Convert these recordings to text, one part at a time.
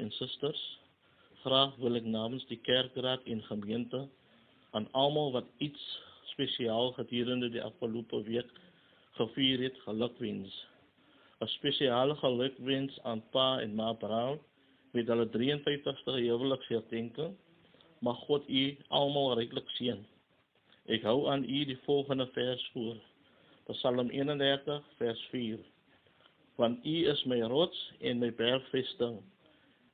en susters, graag wil ek namens die kerkraad en gemeente aan almal wat iets spesiaal gedurende die afgelope week gevier het, gelukwens. 'n Spesiale gelukwens aan pa en ma Brown met hulle 53ste huweliksherdenking. Mag God u almal ryklik seën. Ek hou aan u die volgende vers voor. Psalm 31 vers 4. Want u is my rots en my bergvesting,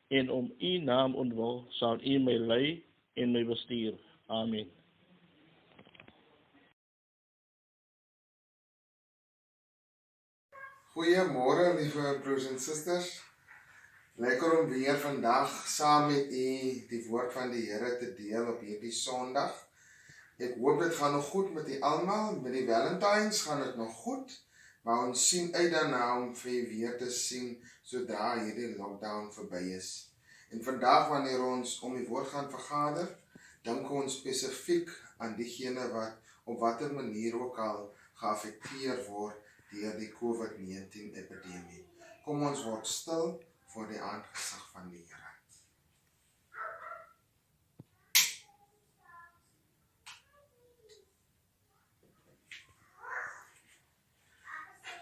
en om u naam ontwil sal u my lei en my bestuur. Amen. Goeiemôre, liewe broers en susters. Lekker om weer vandag saam met u die woord van die Here te deel op hierdie Sondag. Ek hoop dit gaan nog goed met u almal. Met die Valentines gaan dit nog goed, maar ons sien uit daarna om vir u weer te sien sodra hierdie lockdown verby is. En vandag wanneer ons om die woord gaan vergader, dink ons spesifiek aan diegene wat op watter manier ook al geaffekteer word deur die COVID-19 epidemie. Kom ons word stil voor die aangesig van die Here.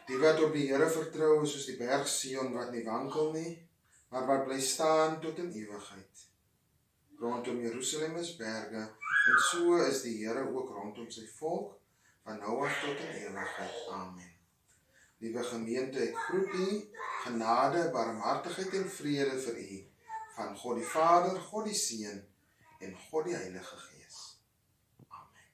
Die wat op die Here vertrou is soos die berg Sion wat nie wankel nie, maar wat bly staan tot in ewigheid. Rondom Jerusalem is berge, en so is die Here ook rondom sy volk, van nou af tot in ewigheid. Amen. Liewe gemeente, ek groet u, genade, barmhartigheid en vrede vir u, van God die Vader, God die Seun en God die Heilige Gees. Amen.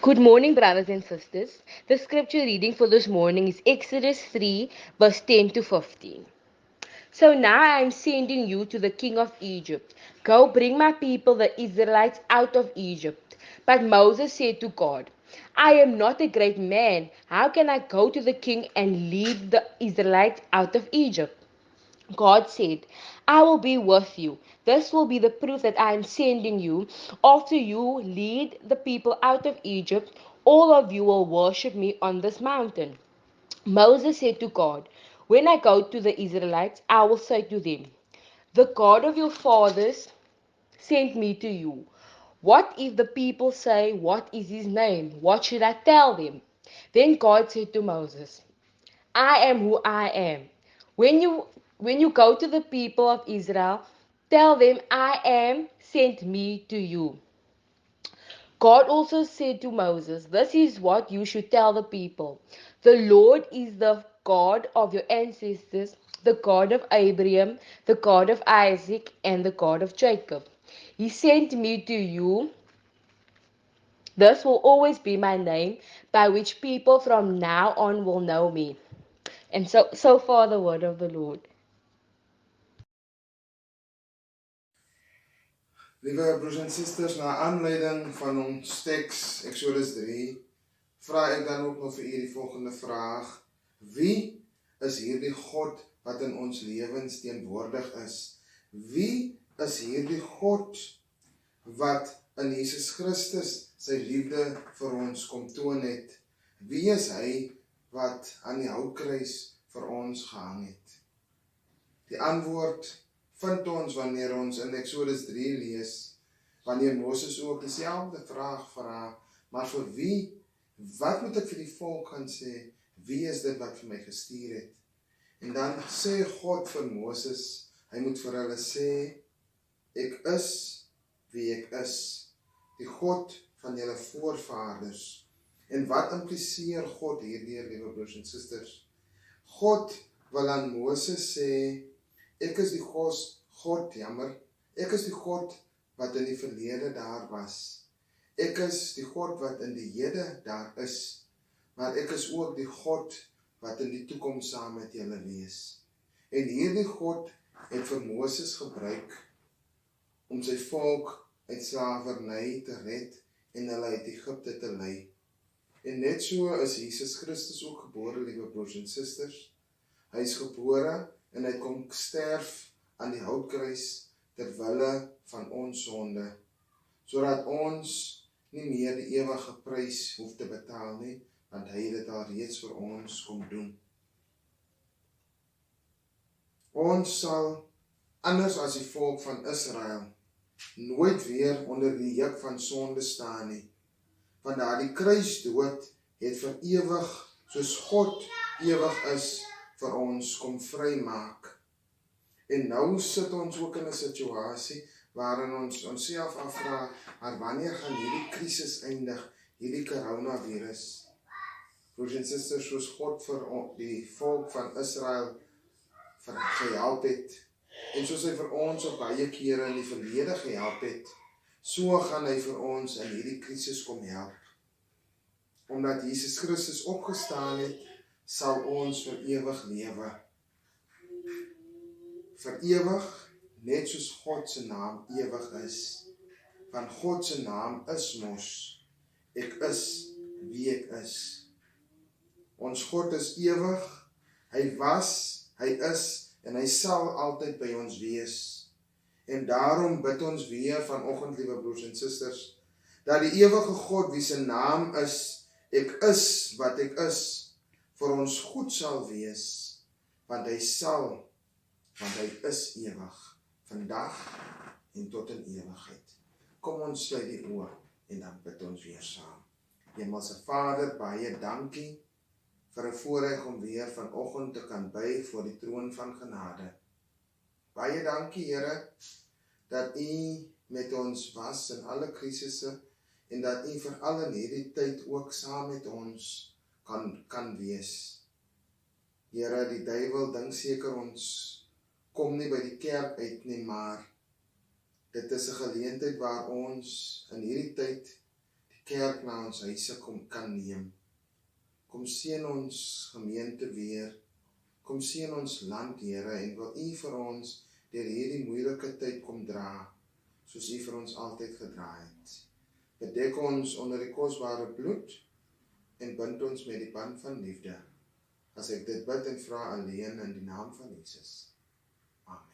Good morning, brothers and sisters. The scripture reading for this morning is Exodus 3, verse 10 to 15. So now I am sending you to the king of Egypt. Go bring my people, the Israelites, out of Egypt. But Moses said to God, I am not a great man. How can I go to the king and lead the Israelites out of Egypt? God said, I will be with you. This will be the proof that I am sending you. After you lead the people out of Egypt, all of you will worship me on this mountain. Moses said to God, when I go to the Israelites, I will say to them, the God of your fathers sent me to you. What if the people say, what is his name? What should I tell them? Then God said to Moses, I am who I am. When you go to the people of Israel, tell them I am sent me to you. God also said to Moses, this is what you should tell the people. The Lord is the God of your ancestors, the God of Abraham, the God of Isaac, and the God of Jacob. He sent me to you. This will always be my name, by which people from now on will know me. And so far the word of the Lord. Liewe broers en susters, na aanleiding van ons teks Exodus 3, vra ek dan ook nog vir u die volgende vraag: wie is hierdie God wat in ons lewens teenwoordig is? Wie is hierdie God wat in Jesus Christus sy liefde vir ons kom toon het? Wie is hy wat aan die houtkruis vir ons gehang het? Die antwoord vind ons wanneer ons in Exodus 3 lees, wanneer Moses ook dieselfde vraag vra, maar vir wie? Wat moet ek vir die volk gaan sê? Wie is dit wat vir my gestuur het? En dan sê God vir Moses, hy moet vir hulle sê, ek is wie ek is, die God van julle voorvaders. En wat impliseer God hierdeur, liewe broers en susters? God wil aan Moses sê, ek is die God, ek is die God wat in die verlede daar was. Ek is die God wat in die hede daar is, maar ek is ook die God wat in die toekoms saam met julle wees. En hierdie God het vir Moses gebruik om sy volk uit slawerny te red en hulle uit Egipte te lei. En net so is Jesus Christus ook gebore, liewe broers en susters. Hy is gebore en hy kom sterf aan die houtkruis ter wille van ons sonde, sodat ons nie meer die ewige prys hoef te betaal nie, want hy het dit al reeds vir ons kom doen. Ons sal, anders as die volk van Israel, nooit weer onder die juk van sonde staan nie, want daardie kruisdood het vir ewig, soos God ewig is, vir ons kom vrymaak. En nou sit ons ook in 'n situasie waarin ons onsself afvra, maar wanneer gaan hierdie krisis eindig, hierdie coronavirus? Broers en susters, soos God vir die volk van Israel gehelp het, en soos hy vir ons op baie kere in die verlede gehelp het, so gaan hy vir ons in hierdie krisis kom help. Omdat Jesus Christus opgestaan het, sal ons vir ewig lewe. Vir ewig, net soos God se naam ewig is. Want God se naam is mos, ek is wie ek is. Ons God is ewig, hy was, hy is, en hy sal altyd by ons wees. En daarom bid ons weer vanoggend, liewe broers en susters, dat die ewige God, wie se naam is, ek is wat ek is, vir ons goed sal wees, want hy is ewig, vandag en tot in ewigheid. Kom ons sluit die oë en dan bid ons weer saam. Hemelse Vader, baie dankie vir 'n voorreg om weer vanoggend te kan buig voor die troon van genade. Baie dankie, Here, dat U met ons was in alle krisisse en dat U veral in hierdie tyd ook saam met ons kan wees. Here, die duiwel dink seker ons kom nie by die kerk uit nie, maar dit is 'n geleentheid waar ons in hierdie tyd die kerk na ons huise kan neem. Kom seën ons gemeente weer. Kom seën ons land, Here, en wil U vir ons deur hierdie moeilike tyd kom dra, soos U vir ons altyd gedra het. Bedek ons onder die kosbare bloed en bind ons met die band van liefde. As ek dit bid en vra alleen in die naam van Jesus. Amen.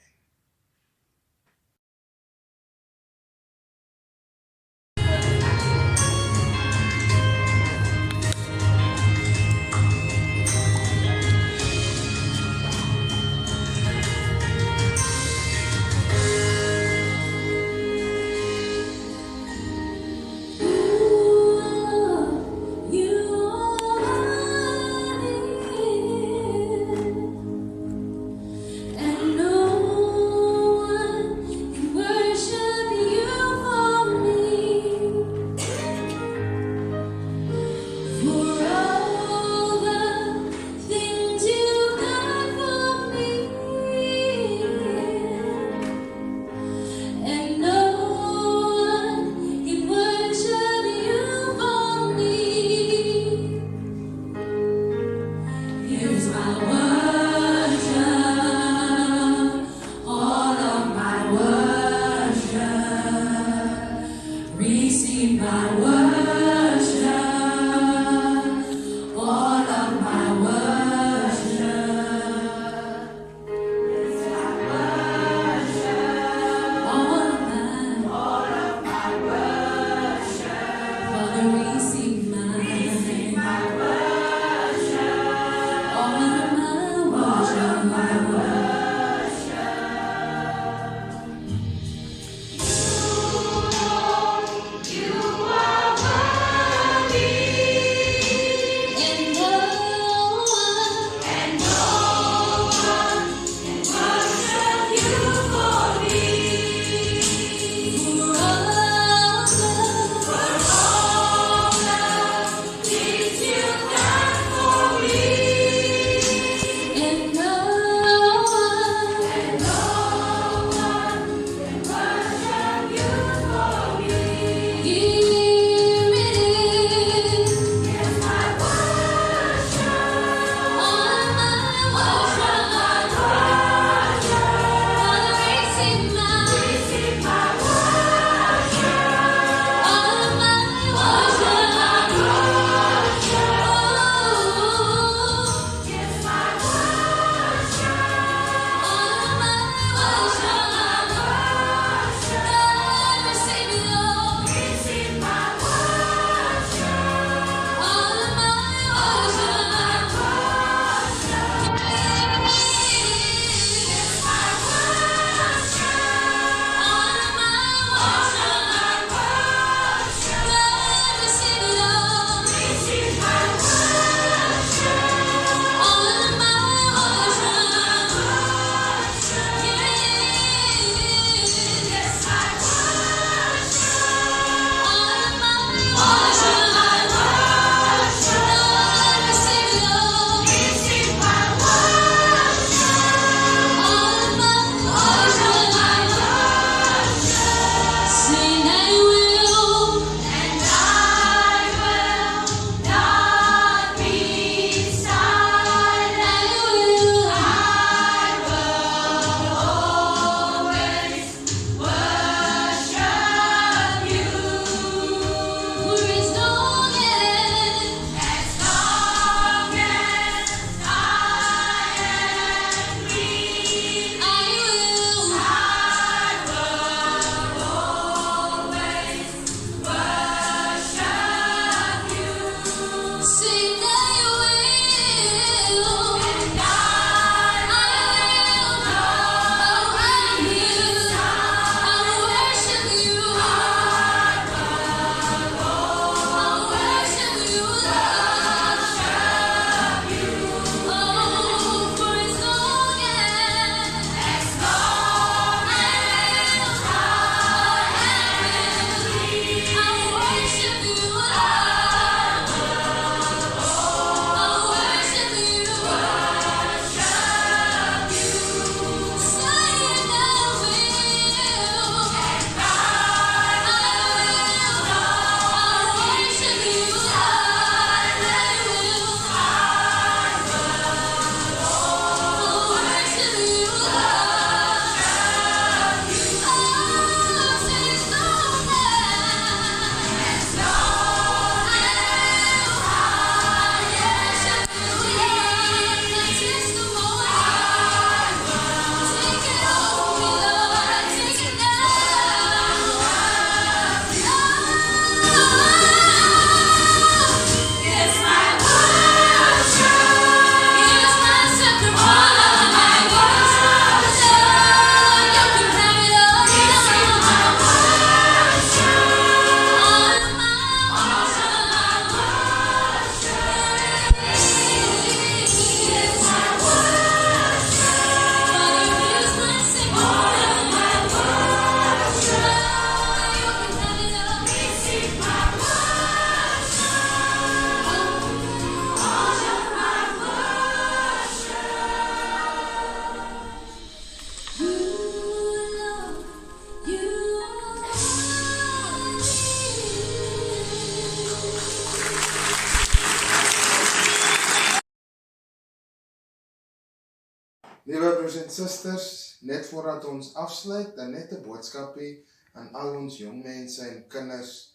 And no and sisters, net voordat ons afsluit, dan net 'n boodskapie aan al ons jong mense en kinders.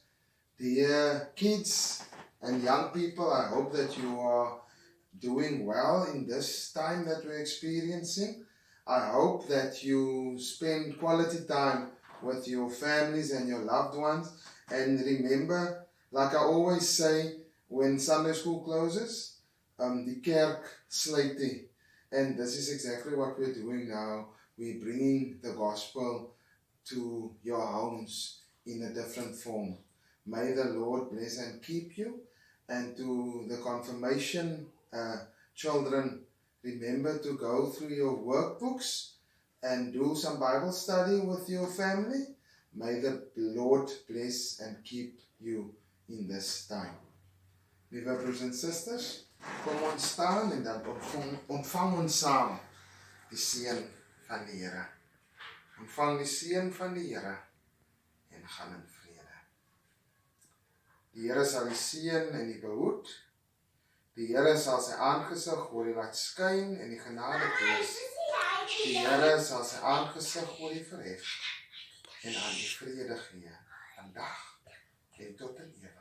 Dear kids and young people, I hope that you are doing well in this time that we're experiencing. I hope that you spend quality time with your families and your loved ones. And remember, like I always say, when Sunday school closes, die kerk sluit nie. And this is exactly what we're doing now. We're bringing the gospel to your homes in a different form. May the Lord bless and keep you. And to the confirmation children, remember to go through your workbooks and do some Bible study with your family. May the Lord bless and keep you in this time. Liewe broers en susters, kom ons staan en dan ontvang ons saam die seën van die Here. Ontvang die seën van die Here en gaan in vrede. Die Here sal die seën en die behoed. Die Here sal sy aangesig oor die laat skyn en die genade wees. Die Here sal sy aangesig oor die verhef en aan die vrede gee vandag en tot in ewigheid.